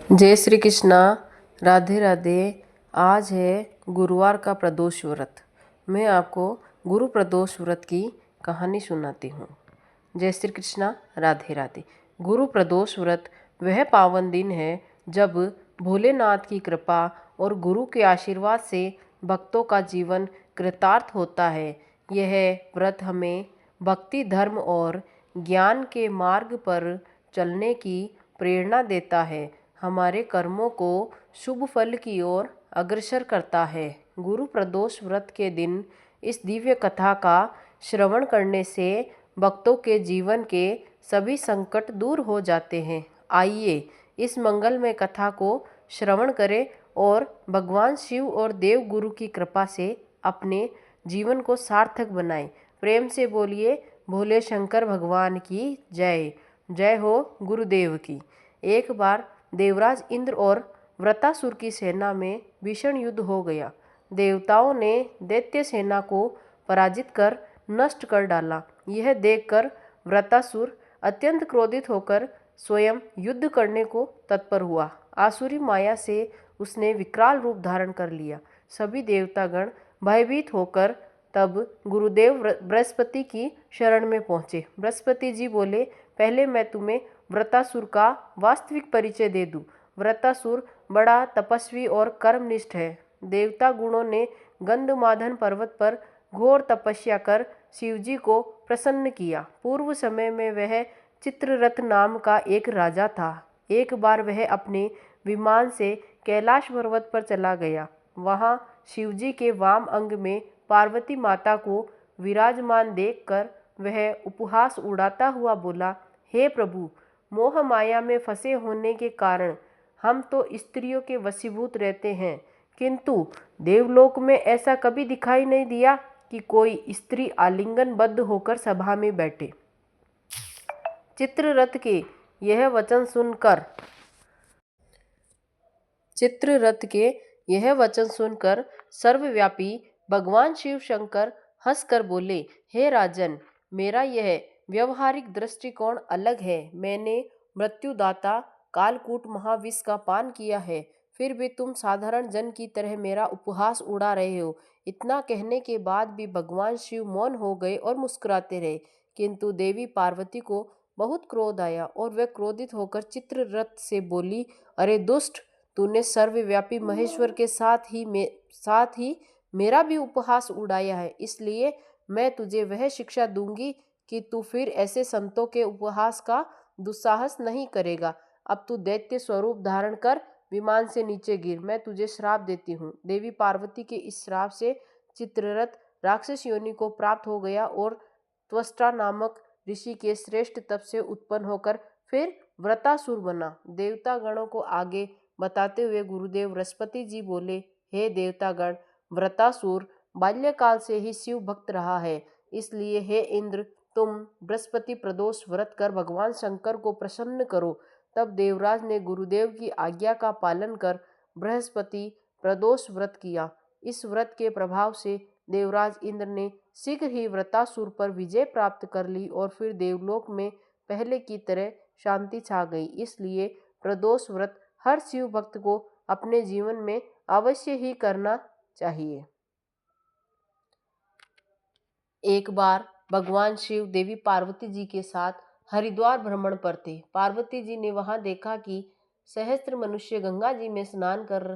जय श्री कृष्णा। राधे राधे। आज है गुरुवार का प्रदोष व्रत। मैं आपको गुरु प्रदोष व्रत की कहानी सुनाती हूँ। जय श्री कृष्णा। राधे राधे। गुरु प्रदोष व्रत वह पावन दिन है जब भोलेनाथ की कृपा और गुरु के आशीर्वाद से भक्तों का जीवन कृतार्थ होता है। यह व्रत हमें भक्ति, धर्म और ज्ञान के मार्ग पर चलने की प्रेरणा देता है, हमारे कर्मों को शुभ फल की ओर अग्रसर करता है। गुरु प्रदोष व्रत के दिन इस दिव्य कथा का श्रवण करने से भक्तों के जीवन के सभी संकट दूर हो जाते हैं। आइए इस मंगलमय कथा को श्रवण करें और भगवान शिव और देव गुरु की कृपा से अपने जीवन को सार्थक बनाएं। प्रेम से बोलिए भोले शंकर भगवान की जय। जय हो गुरुदेव की। एक बार देवराज इंद्र और वृतासुर की सेना में भीषण युद्ध हो गया। देवताओं ने दैत्य सेना को पराजित कर नष्ट कर डाला। यह देखकर वृतासुर अत्यंत क्रोधित होकर स्वयं युद्ध करने को तत्पर हुआ। आसुरी माया से उसने विकराल रूप धारण कर लिया। सभी देवतागण भयभीत होकर तब गुरुदेव बृहस्पति की शरण में पहुँचे। बृहस्पति जी बोले, पहले मैं तुम्हें वृतासुर का वास्तविक परिचय दे दूं। वृतासुर बड़ा तपस्वी और कर्मनिष्ठ है। देवता गुणों ने गंधमादन पर्वत पर घोर तपस्या कर शिवजी को प्रसन्न किया। पूर्व समय में वह चित्ररथ नाम का एक राजा था। एक बार वह अपने विमान से कैलाश पर्वत पर चला गया। वहां शिवजी के वाम अंग में पार्वती माता को विराजमान देखकर वह उपहास उड़ाता हुआ बोला, हे प्रभु, मोह माया में फंसे होने के कारण हम तो स्त्रियों के वशीभूत रहते हैं, किंतु देवलोक में ऐसा कभी दिखाई नहीं दिया कि कोई स्त्री आलिंगनबद्ध होकर सभा में बैठे। चित्ररथ के यह वचन सुनकर सर्वव्यापी भगवान शिव शंकर हंसकर बोले, हे राजन, मेरा यह व्यवहारिक दृष्टिकोण अलग है। मैंने मृत्युदाता कालकूट महाविष का पान किया है, फिर भी तुम साधारण जन की तरह मेरा उपहास उड़ा रहे हो। इतना कहने के बाद भी भगवान शिव मौन हो गए और मुस्कुराते रहे। किंतु देवी पार्वती को बहुत क्रोध आया और वह क्रोधित होकर चित्ररथ से बोली, अरे दुष्ट, तूने सर्वव्यापी महेश्वर के साथ ही मेरा भी उपहास उड़ाया है, इसलिए मैं तुझे वह शिक्षा दूंगी कि तू फिर ऐसे संतों के उपहास का दुस्साहस नहीं करेगा। अब तू दैत्य स्वरूप धारण कर विमान से नीचे गिर, मैं तुझे श्राप देती हूँ। देवी पार्वती के इस श्राप से चित्ररथ राक्षस योनि को प्राप्त हो गया और त्वष्टा नामक ऋषि के श्रेष्ठ तप से उत्पन्न होकर फिर वृतासुर बना। देवता गणों को आगे बताते हुए गुरुदेव बृहस्पति जी बोले, हे देवतागण, वृतासुर बाल्यकाल से ही शिव भक्त रहा है, इसलिए हे इंद्र, तुम बृहस्पति प्रदोष व्रत कर भगवान शंकर को प्रसन्न करो। तब देवराज ने गुरुदेव की आज्ञा का पालन कर बृहस्पति प्रदोष व्रत किया। इस व्रत के प्रभाव से देवराज इंद्र ने शीघ्र ही वृतासुर पर विजय प्राप्त कर ली और फिर देवलोक में पहले की तरह शांति छा गई। इसलिए प्रदोष व्रत हर शिव भक्त को अपने जीवन में अवश्य ही करना चाहिए। एक बार भगवान शिव देवी पार्वती जी के साथ हरिद्वार भ्रमण पर थे। पार्वती जी ने वहां देखा कि सहस्त्र मनुष्य गंगा जी में स्नान कर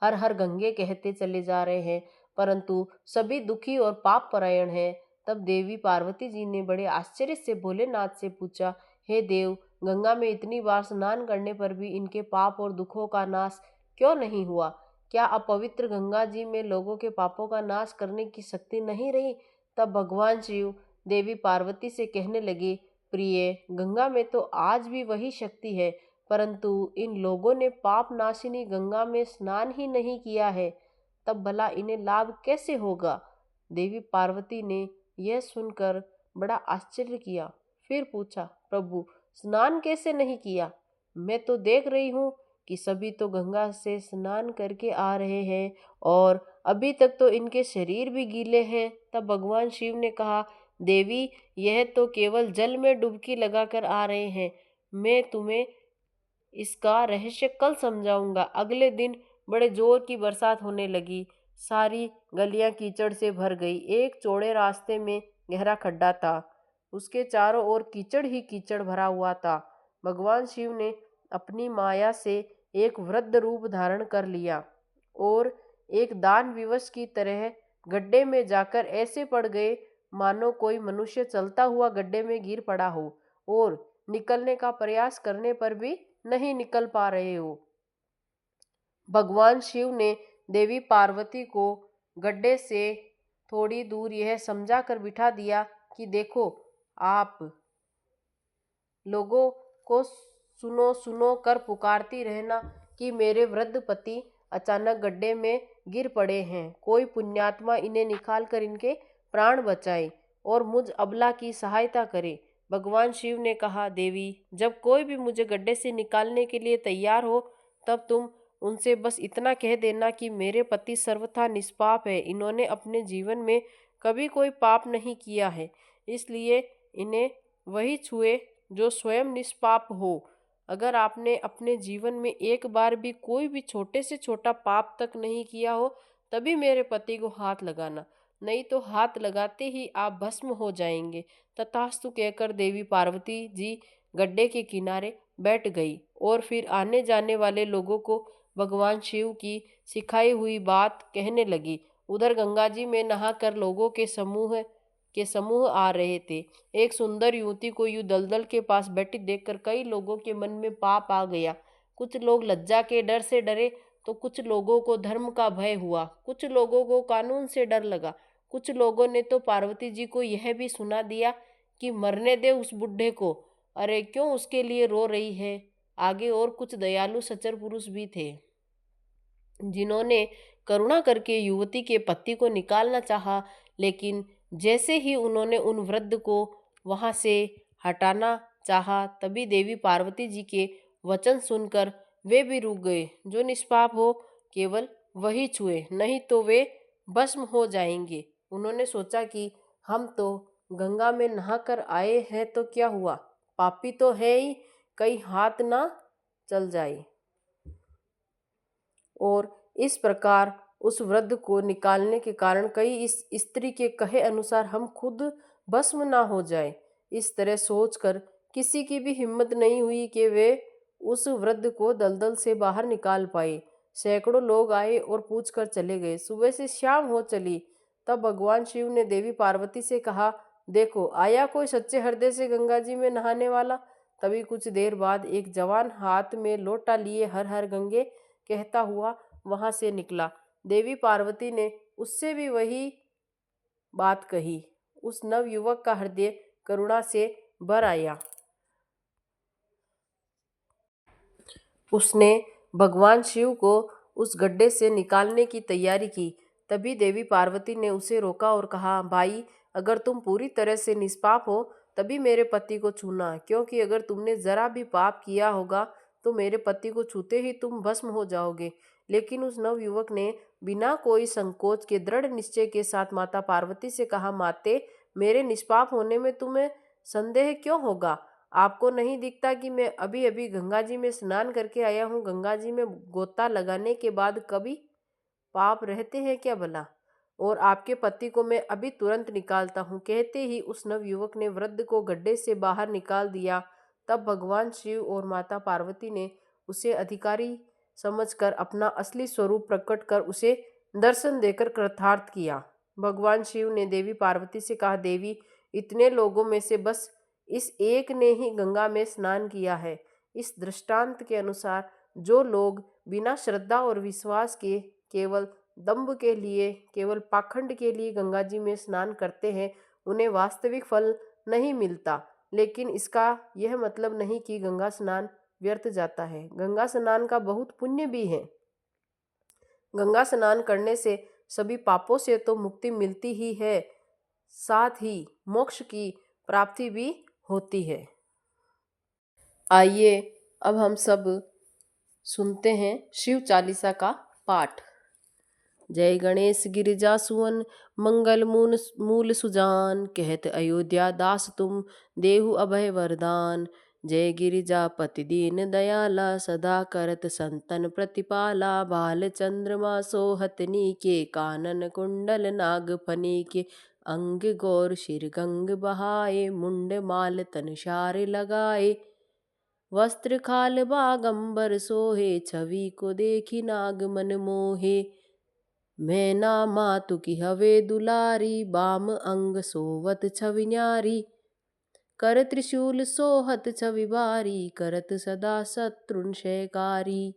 हर हर गंगे कहते चले जा रहे हैं, परंतु सभी दुखी और पाप परायण हैं। तब देवी पार्वती जी ने बड़े आश्चर्य से भोलेनाथ से पूछा, हे देव, गंगा में इतनी बार स्नान करने पर भी इनके पाप और दुखों का नाश क्यों नहीं हुआ? क्या अपवित्र गंगा जी में लोगों के पापों का नाश करने की शक्ति नहीं रही? तब भगवान शिव देवी पार्वती से कहने लगे, प्रिय, गंगा में तो आज भी वही शक्ति है, परंतु इन लोगों ने पाप नाशिनी गंगा में स्नान ही नहीं किया है, तब भला इन्हें लाभ कैसे होगा? देवी पार्वती ने यह सुनकर बड़ा आश्चर्य किया। फिर पूछा, प्रभु, स्नान कैसे नहीं किया? मैं तो देख रही हूँ कि सभी तो गंगा से स्नान करके आ रहे हैं और अभी तक तो इनके शरीर भी गीले हैं। तब भगवान शिव ने कहा, देवी, यह तो केवल जल में डुबकी लगाकर आ रहे हैं। मैं तुम्हें इसका रहस्य कल समझाऊंगा। अगले दिन बड़े जोर की बरसात होने लगी। सारी गलियां कीचड़ से भर गई। एक चौड़े रास्ते में गहरा खड्डा था, उसके चारों ओर कीचड़ ही कीचड़ भरा हुआ था। भगवान शिव ने अपनी माया से एक वृद्ध रूप धारण कर लिया और एक दान विवश की तरह गड्ढे में जाकर ऐसे पड़ गए मानो कोई मनुष्य चलता हुआ गड्ढे में गिर पड़ा हो और निकलने का प्रयास करने पर भी नहीं निकल पा रहे हो। भगवान शिव ने देवी पार्वती को गड्ढे से थोड़ी दूर यह समझा कर बिठा दिया कि देखो, आप लोगों को सुनो सुनो कर पुकारती रहना कि मेरे वृद्ध पति अचानक गड्ढे में गिर पड़े हैं। कोई पुण्यात्मा इन्हें निकाल कर इनके प्राण बचाए और मुझ अबला की सहायता करे। भगवान शिव ने कहा, देवी, जब कोई भी मुझे गड्ढे से निकालने के लिए तैयार हो तब तुम उनसे बस इतना कह देना कि मेरे पति सर्वथा निष्पाप है। इन्होंने अपने जीवन में कभी कोई पाप नहीं किया है, इसलिए इन्हें वही छुए जो स्वयं निष्पाप हो। अगर आपने अपने जीवन में एक बार भी कोई भी छोटे से छोटा पाप तक नहीं किया हो तभी मेरे पति को हाथ लगाना, नहीं तो हाथ लगाते ही आप भस्म हो जाएंगे। तथास्तु कहकर देवी पार्वती जी गड्ढे के किनारे बैठ गई और फिर आने जाने वाले लोगों को भगवान शिव की सिखाई हुई बात कहने लगी। उधर गंगा जी में नहाकर लोगों के समूह आ रहे थे। एक सुंदर युवती को यूं दलदल के पास बैठी देखकर कई लोगों के मन में पाप आ गया। कुछ लोग लज्जा के डर से डरे तो कुछ लोगों को धर्म का भय हुआ, कुछ लोगों को कानून से डर लगा। कुछ लोगों ने तो पार्वती जी को यह भी सुना दिया कि मरने दे उस बुढ़े को, अरे क्यों उसके लिए रो रही है। आगे और कुछ दयालु सच्चर पुरुष भी थे जिन्होंने करुणा करके युवती के पति को निकालना चाहा, लेकिन जैसे ही उन्होंने उन वृद्ध को वहां से हटाना चाहा तभी देवी पार्वती जी के वचन सुनकर वे भी रुक गए। जो निष्पाप हो केवल वही छुए, नहीं तो वे भस्म हो जाएंगे। उन्होंने सोचा कि हम तो गंगा में नहाकर आए हैं तो क्या हुआ, पापी तो है ही, कहीं हाथ ना चल जाए। और इस प्रकार उस वृद्ध को निकालने के कारण कहीं इस स्त्री के कहे अनुसार हम खुद भस्म ना हो जाए। इस तरह सोचकर किसी की भी हिम्मत नहीं हुई कि वे उस वृद्ध को दलदल से बाहर निकाल पाए। सैकड़ों लोग आए और पूछकर चले गए। सुबह से शाम हो चली। तब भगवान शिव ने देवी पार्वती से कहा, देखो, आया कोई सच्चे हृदय से गंगा जी में नहाने वाला। तभी कुछ देर बाद एक जवान हाथ में लोटा लिए हर हर गंगे कहता हुआ वहां से निकला। देवी पार्वती ने उससे भी वही बात कही। उस नवयुवक का हृदय करुणा से भर आया। उसने भगवान शिव को उस गड्ढे से निकालने की तैयारी की। तभी देवी पार्वती ने उसे रोका और कहा, भाई, अगर तुम पूरी तरह से निष्पाप हो तभी मेरे पति को छूना, क्योंकि अगर तुमने जरा भी पाप किया होगा तो मेरे पति को छूते ही तुम भस्म हो जाओगे। लेकिन उस नवयुवक ने बिना कोई संकोच के दृढ़ निश्चय के साथ माता पार्वती से कहा, माते, मेरे निष्पाप होने में तुम्हें संदेह क्यों होगा? आपको नहीं दिखता कि मैं अभी अभी गंगा जी में स्नान करके आया हूँ? गंगा जी में गोता लगाने के बाद कभी पाप रहते हैं क्या भला? और आपके पति को मैं अभी तुरंत निकालता हूँ। कहते ही उस नवयुवक ने वृद्ध को गड्ढे से बाहर निकाल दिया। तब भगवान शिव और माता पार्वती ने उसे अधिकारी समझकर अपना असली स्वरूप प्रकट कर उसे दर्शन देकर कृतार्थ किया। भगवान शिव ने देवी पार्वती से कहा, देवी, इतने लोगों में से बस इस एक ने ही गंगा में स्नान किया है। इस दृष्टांत के अनुसार जो लोग बिना श्रद्धा और विश्वास के केवल दंभ के लिए, केवल पाखंड के लिए गंगा जी में स्नान करते हैं, उन्हें वास्तविक फल नहीं मिलता। लेकिन इसका यह मतलब नहीं कि गंगा स्नान व्यर्थ जाता है। गंगा स्नान का बहुत पुण्य भी है। गंगा स्नान करने से सभी पापों से तो मुक्ति मिलती ही है, साथ ही मोक्ष की प्राप्ति भी होती है। आइए अब हम सब सुनते हैं शिव चालीसा का पाठ। जय गणेश गिरिजा सुवन, मंगल मूल सुजान, कहत अयोध्या दास तुम, देहु अभय वरदान। जय गिरिजापति दीन दयाला, सदा करत संतन प्रतिपाला। बाल चंद्रमा सोहत नीके, कानन कुंडल नाग फनीके। अंग गौर शिर गंग बहाए, मुंड माल तन शार लगाए। वस्त्र खाल बागंबर सोहे, छवि को देखी नाग मन मोहे। मैना मातु की हवे दुलारी, बाम अंग सोवत छवि न्यारी। कर त्रिशूल सोहत छवि बारी, करत सदा शत्रुन शयकारी।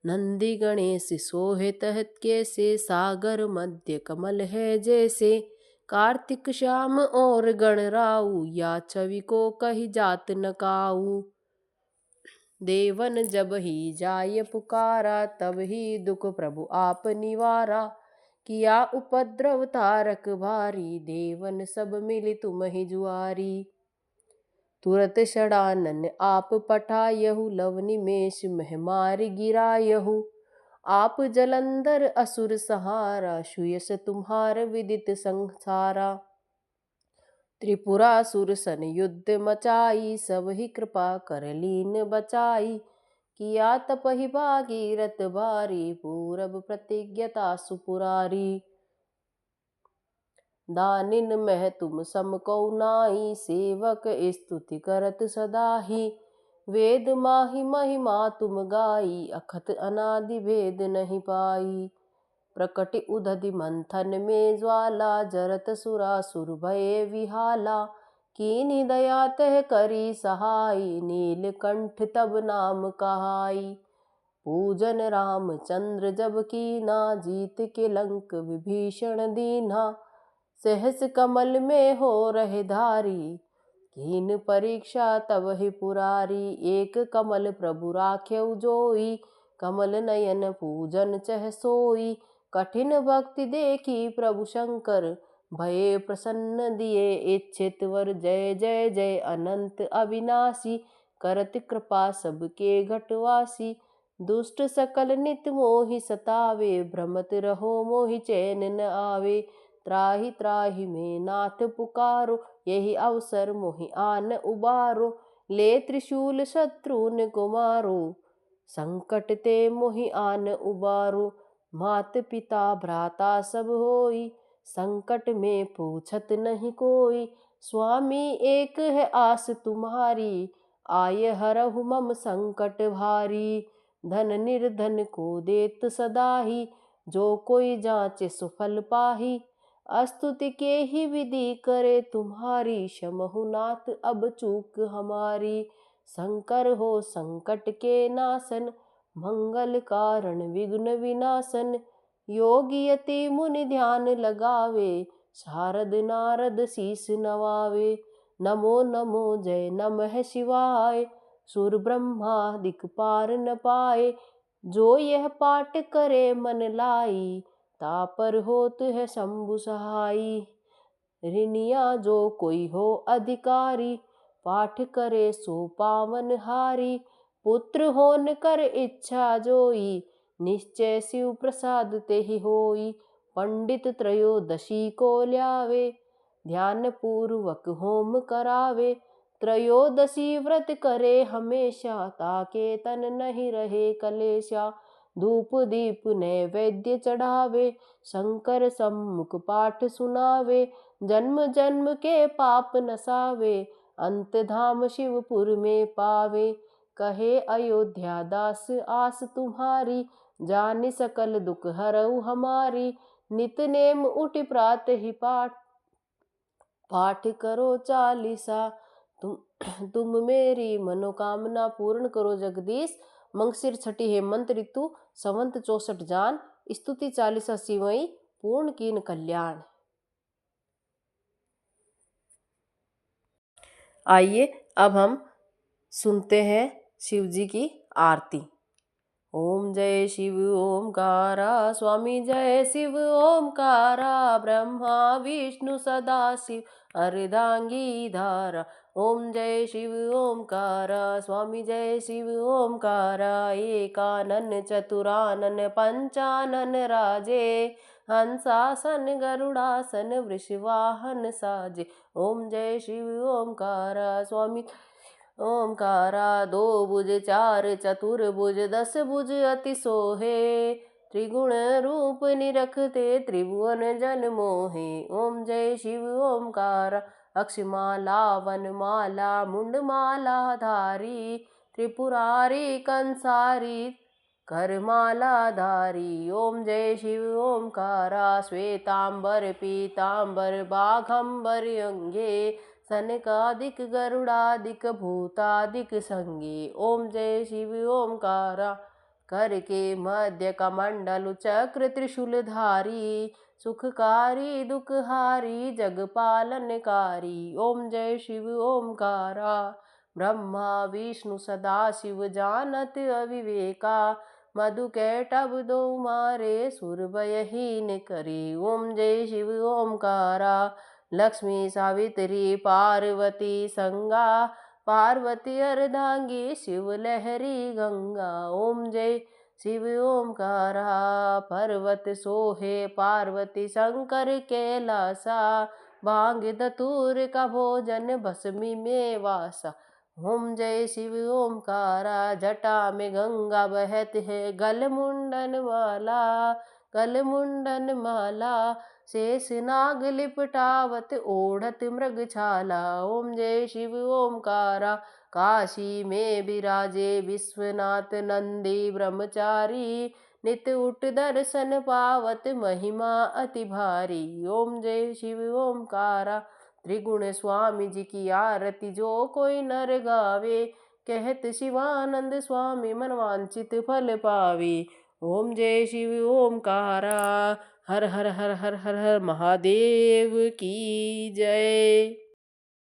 नंदी गणेश सोहे तहत कैसे, सागर मध्य कमल है जैसे। कार्तिक श्याम और गणराऊ, या छवि को कही जात न काऊ। देवन जब ही जाय पुकारा, तब ही दुख प्रभु आप निवारा। किया उपद्रव तारक भारी, देवन सब मिली तुम ही जुआरी। तुरत षडानन आप पठायहु, लव निमेष मह मार गिरायहु। आप जलंधर असुर सहारा, सुयस तुम्हार विदित संसारा। त्रिपुरासुर सन युद्ध मचाई, सब ही कृपा कर लीन बचाई। किया तपहि भागीरथ बारी, पूरब प्रतिज्ञता सुपुरारी। दानिन मह तुम सम कौ नाई, सेवक स्तुति करत सदाहि। वेद माहि महिमा तुम गाई, अखत अनादि भेद नहीं पाई। प्रकट उदधि मंथन में ज्वाला, जरत सुरासुर भये विहाला। कीन्ही दया तह करी सहाई, नीलकंठ तब नाम कहाई। पूजन रामचंद्र जब कीना, जीत के लंक विभीषण दीन्हा। सहस कमल में हो रहे धारी, कीन परीक्षा तब ही पुरारी। एक कमल प्रभु राख्यउ जोई, कमल नयन पूजन चह सोई। कठिन भक्ति देखी प्रभु शंकर, भये प्रसन्न दिए इच्छित वर। जय जय जय अनंत अविनाशी, करत कृपा सबके घटवासी। दुष्ट सकल नित मोहि सतावे, भ्रमत रहो मोहि चैन न आवे। त्राहि त्राहि में नाथ पुकारो, यही अवसर मोहि आन उबारो। ले त्रिशूल शत्रुन को मारो, संकट ते मोहि आन उबारो। मात पिता भ्राता सब होई, संकट में पूछत नहीं कोई। स्वामी एक है आस तुम्हारी, आय हरहु मम संकट भारी। धन निर्धन को देत सदाहि, जो कोई जांचे सुफल पाही। स्तुति के ही विधि करे तुम्हारी, क्षमहु नाथ अब चूक हमारी। शंकर हो संकट के नाशन, मंगल कारण विघ्न विनाशन। योगी यति मुनि ध्यान लगावे, शारद नारद शीस नवावे। नमो नमो जय नमः शिवाय, सुर ब्रह्मा दिक्पार न पाए। जो यह पाठ करे मन लाई, तापर होत है शंभु सहाई। ऋणिया जो कोई हो अधिकारी, पाठ करे सो पावन हारी। पुत्र होन कर इच्छा जोई, निश्चय शिव प्रसाद ते ही होई। पंडित त्रयोदशी को ल्यावे, ध्यान पूर्वक होम करावे। त्रयोदशी व्रत करे हमेशा, ताके तन नहीं रहे कलेशा। धूप दीप नैवेद्य चढ़ावे, शंकर सम्मुख पाठ सुनावे। जन्म जन्म के पाप नसावे, अंत धाम शिवपुर में पावे। कहे अयोध्या दास आस तुम्हारी, जानि सकल दुख हरऊ हमारी। नित नेम उठि प्रात ही पाठ करो चालीसा। तुम मेरी मनोकामना पूर्ण करो जगदीश। मंगसिर छठी हेमंत ऋतु, संवत 64 जान। स्तुति चालीसा सिवई, पूर्ण कीन कल्याण। आइए अब हम सुनते हैं शिव जी की आरती। ओम जय शिव ओमकारा, स्वामी जय शिव ओमकारा। ब्रह्मा विष्णु सदा शिव, अर्धांगी धारा। ओम जय शिव ओमकारा, स्वामी जय शिव ओमकारा। एकानन चतुरानन पंचानन राजे, हंसासन गरुड़ासन वृषवाहन साजे। ओम जय शिव ओमकारा, स्वामी ओमकारा। दो भुज चार चतुर्भुज 10 भुज अति सोहे। त्रिगुण रूप निरखते त्रिभुवन जन मोहे। ओम जय शिव ओमकारा। अक्षमाला वनमाला मुंडमाला धारी। त्रिपुरारी कंसारी करमाला धारी। ओम जय शिव ओमकारा। श्वेतांबर पीतांबर बाघंबर अंगे। सनकादिक गरुड़ादिक भूतादिक संगे। ओम जय शिव ओमकारा। कर के मध्य कमंडलु चक्र त्रिशूलधारी। सुखकारी दुखहारी जगपालनकारी। ओम जय शिव ओमकारा। ब्रह्मा विष्णु सदा शिव जानत अविवेका। मधु कैटभ दो मारे सुर भयहीन करे। ओम जय शिव ओमकारा। लक्ष्मी सावित्री पार्वती संगा। पार्वती अर्धांगी शिव लहरी गंगा। ओम जय शिव ओमकारा। पर्वत सोहे पार्वती शंकर कैलासा। भांग धतूर का भोजन भस्मी में वासा। ओम जय शिव ओमकारा। जटा में गंगा बहत है गल मुंडन माला। गल मुंडन माला। शेष नाग लिपटावत ओढ़त मृग छाला। ओम जय शिव ओमकारा। काशी में विराजे विश्वनाथ नंदी ब्रह्मचारी। नित उठ दर्शन पावत महिमा अति भारी। ओम जय शिव ओमकारा। त्रिगुण स्वामी जी की आरती जो कोई नर गावे। कहत शिवानंद स्वामी मनवांचित फल पावे। ओम जय शिव ओमकारा। हर हर हर हर हर हर महादेव की जय।